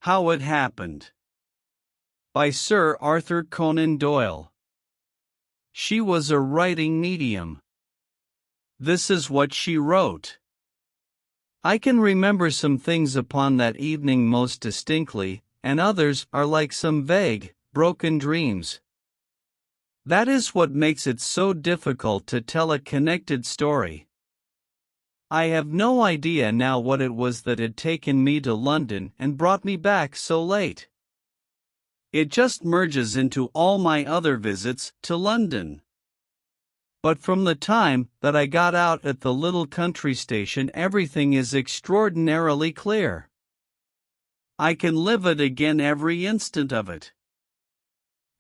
How It Happened. By Sir Arthur Conan Doyle. She was a writing medium. This is what she wrote. I can remember some things upon that evening most distinctly, and others are like some vague, broken dreams. That is what makes it so difficult to tell a connected story. I have no idea now what it was that had taken me to London and brought me back so late. It just merges into all my other visits to London. But from the time that I got out at the little country station, everything is extraordinarily clear. I can live it again every instant of it.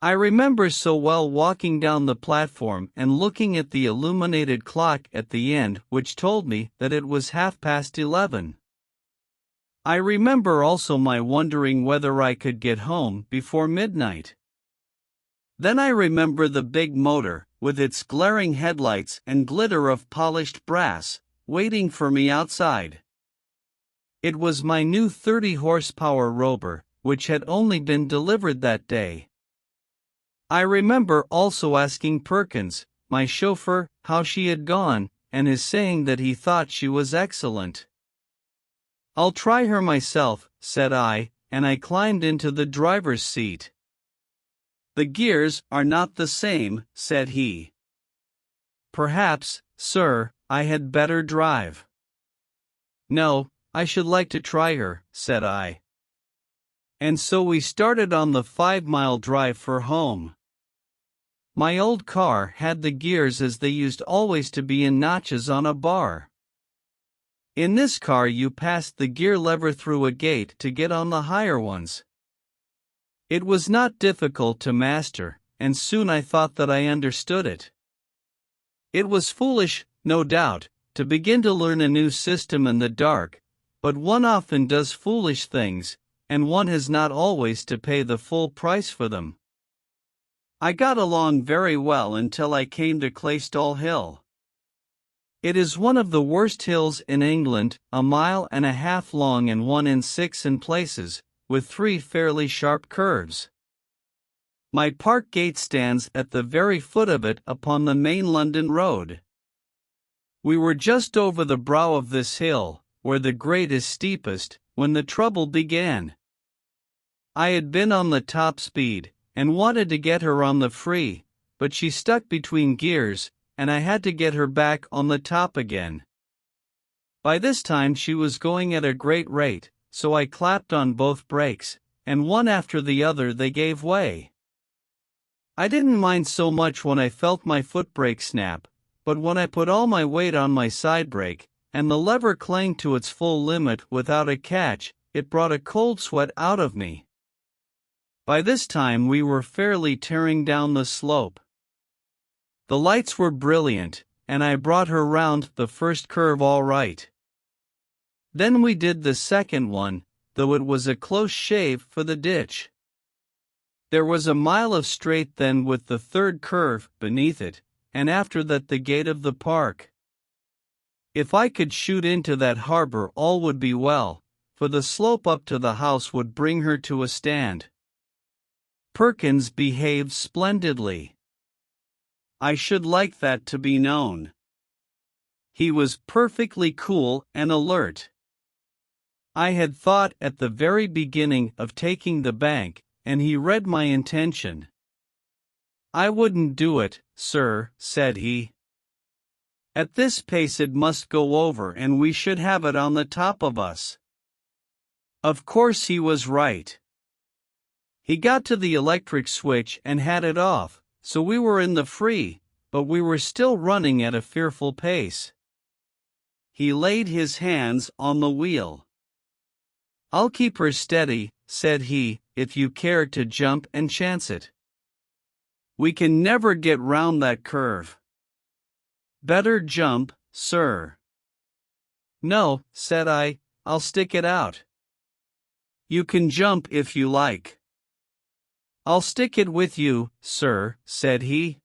I remember so well walking down the platform and looking at the illuminated clock at the end, which told me that it was 11:30. I remember also my wondering whether I could get home before midnight. Then I remember the big motor, with its glaring headlights and glitter of polished brass, waiting for me outside. It was my new 30-horsepower Rover, which had only been delivered that day. I remember also asking Perkins, my chauffeur, how she had gone, and his saying that he thought she was excellent. "I'll try her myself," said I, and I climbed into the driver's seat. "The gears are not the same," said he. "Perhaps, sir, I had better drive." "No, I should like to try her," said I. And so we started on the 5-mile drive for home. My old car had the gears as they used always to be in notches on a bar. In this car you passed the gear lever through a gate to get on the higher ones. It was not difficult to master, and soon I thought that I understood it. It was foolish, no doubt, to begin to learn a new system in the dark, but one often does foolish things, and one has not always to pay the full price for them. I got along very well until I came to Claystall Hill. It is one of the worst hills in England, 1.5 miles long and 1 in 6 in places, with 3 fairly sharp curves. My park gate stands at the very foot of it upon the main London road. We were just over the brow of this hill, where the grade is steepest, when the trouble began. I had been on the top speed, and wanted to get her on the free, but she stuck between gears, and I had to get her back on the top again. By this time she was going at a great rate, so I clapped on both brakes, and one after the other they gave way. I didn't mind so much when I felt my foot brake snap, but when I put all my weight on my side brake, and the lever clanged to its full limit without a catch, it brought a cold sweat out of me. By this time we were fairly tearing down the slope. The lights were brilliant, and I brought her round the first curve all right. Then we did the second one, though it was a close shave for the ditch. There was a mile of straight then with the third curve beneath it, and after that the gate of the park. If I could shoot into that harbor all would be well, for the slope up to the house would bring her to a stand. Perkins behaved splendidly. I should like that to be known. He was perfectly cool and alert. I had thought at the very beginning of taking the bank, and he read my intention. "I wouldn't do it, sir," said he. "At this pace it must go over and we should have it on the top of us." Of course he was right. He got to the electric switch and had it off, so we were in the free, but we were still running at a fearful pace. He laid his hands on the wheel. "I'll keep her steady," said he, "if you care to jump and chance it. We can never get round that curve." "Better jump, sir." "No," said I, "I'll stick it out." "You can jump if you like." "I'll stick it with you, sir," said he.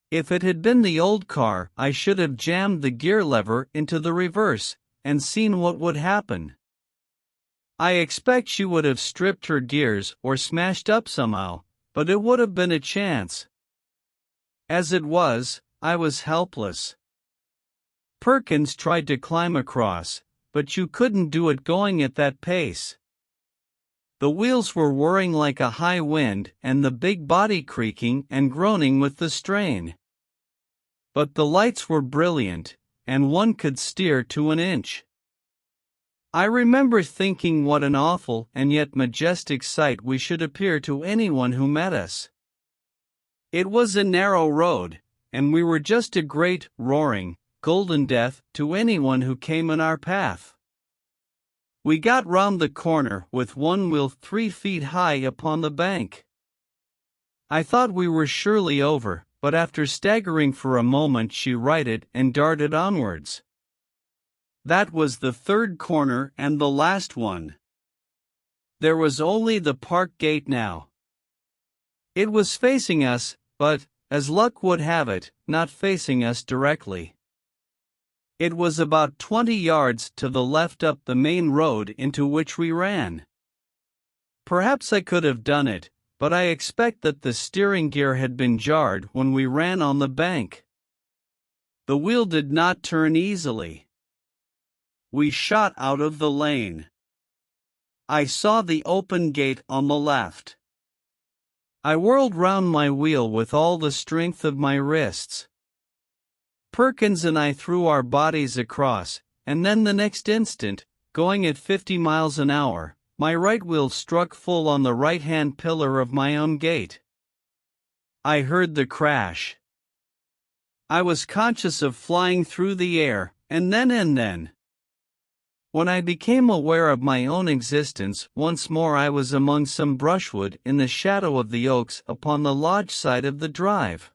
If it had been the old car, I should have jammed the gear lever into the reverse, and seen what would happen. I expect she would have stripped her gears or smashed up somehow, but it would have been a chance. As it was, I was helpless. Perkins tried to climb across, but you couldn't do it going at that pace. The wheels were whirring like a high wind and the big body creaking and groaning with the strain. But the lights were brilliant, and one could steer to an inch. I remember thinking what an awful and yet majestic sight we should appear to anyone who met us. It was a narrow road, and we were just a great, roaring, golden death to anyone who came in our path. We got round the corner with one wheel 3 feet high upon the bank. I thought we were surely over, but after staggering for a moment she righted and darted onwards. That was the third corner and the last one. There was only the park gate now. It was facing us, but, as luck would have it, not facing us directly. It was about 20 yards to the left up the main road into which we ran. Perhaps I could have done it, but I expect that the steering gear had been jarred when we ran on the bank. The wheel did not turn easily. We shot out of the lane. I saw the open gate on the left. I whirled round my wheel with all the strength of my wrists. Perkins and I threw our bodies across, and then the next instant, going at 50 miles an hour, my right wheel struck full on the right-hand pillar of my own gate. I heard the crash. I was conscious of flying through the air, and then. When I became aware of my own existence once more, I was among some brushwood in the shadow of the oaks upon the lodge side of the drive.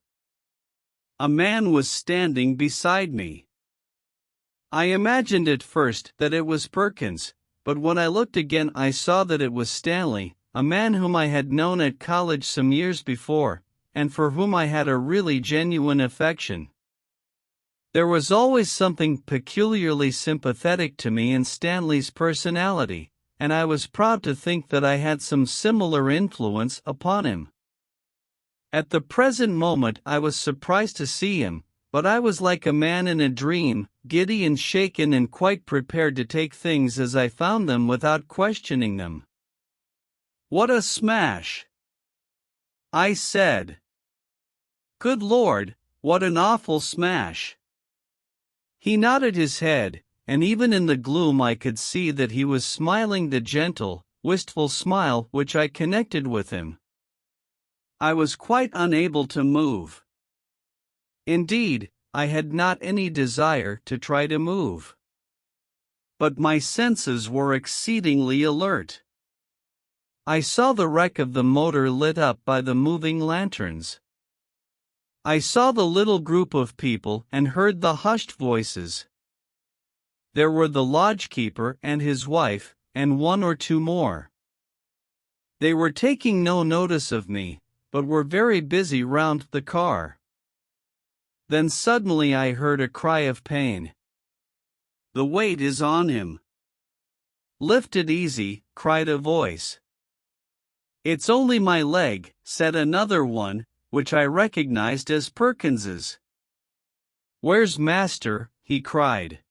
A man was standing beside me. I imagined at first that it was Perkins, but when I looked again I saw that it was Stanley, a man whom I had known at college some years before, and for whom I had a really genuine affection. There was always something peculiarly sympathetic to me in Stanley's personality, and I was proud to think that I had some similar influence upon him. At the present moment I was surprised to see him, but I was like a man in a dream, giddy and shaken and quite prepared to take things as I found them without questioning them. "What a smash!" I said. "Good Lord, what an awful smash!" He nodded his head, and even in the gloom I could see that he was smiling the gentle, wistful smile which I connected with him. I was quite unable to move. Indeed, I had not any desire to try to move. But my senses were exceedingly alert. I saw the wreck of the motor lit up by the moving lanterns. I saw the little group of people and heard the hushed voices. There were the lodgekeeper and his wife, and one or two more. They were taking no notice of me, but were very busy round the car. Then suddenly I heard a cry of pain. "The weight is on him." "Lift it easy," cried a voice. "It's only my leg," said another one, which I recognized as Perkins's. "Where's master?" he cried.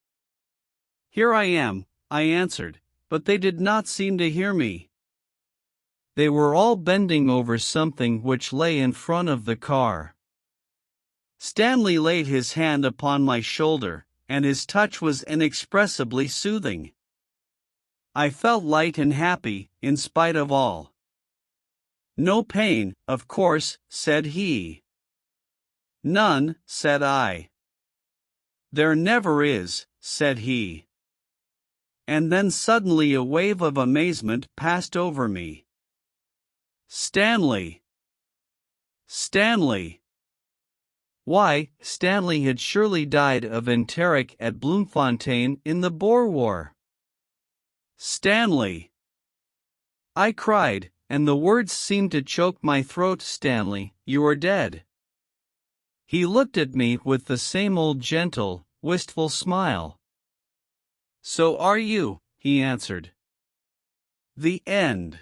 "Here I am," I answered, but they did not seem to hear me. They were all bending over something which lay in front of the car. Stanley laid his hand upon my shoulder, and his touch was inexpressibly soothing. I felt light and happy, in spite of all. "No pain, of course," said he. "None," said I. "There never is," said he. And then suddenly a wave of amazement passed over me. "Stanley! Stanley!" Why, Stanley had surely died of enteric at Bloemfontein in the Boer War. "Stanley!" I cried, and the words seemed to choke my throat. "Stanley, you are dead." He looked at me with the same old gentle, wistful smile. "So are you," he answered. The end.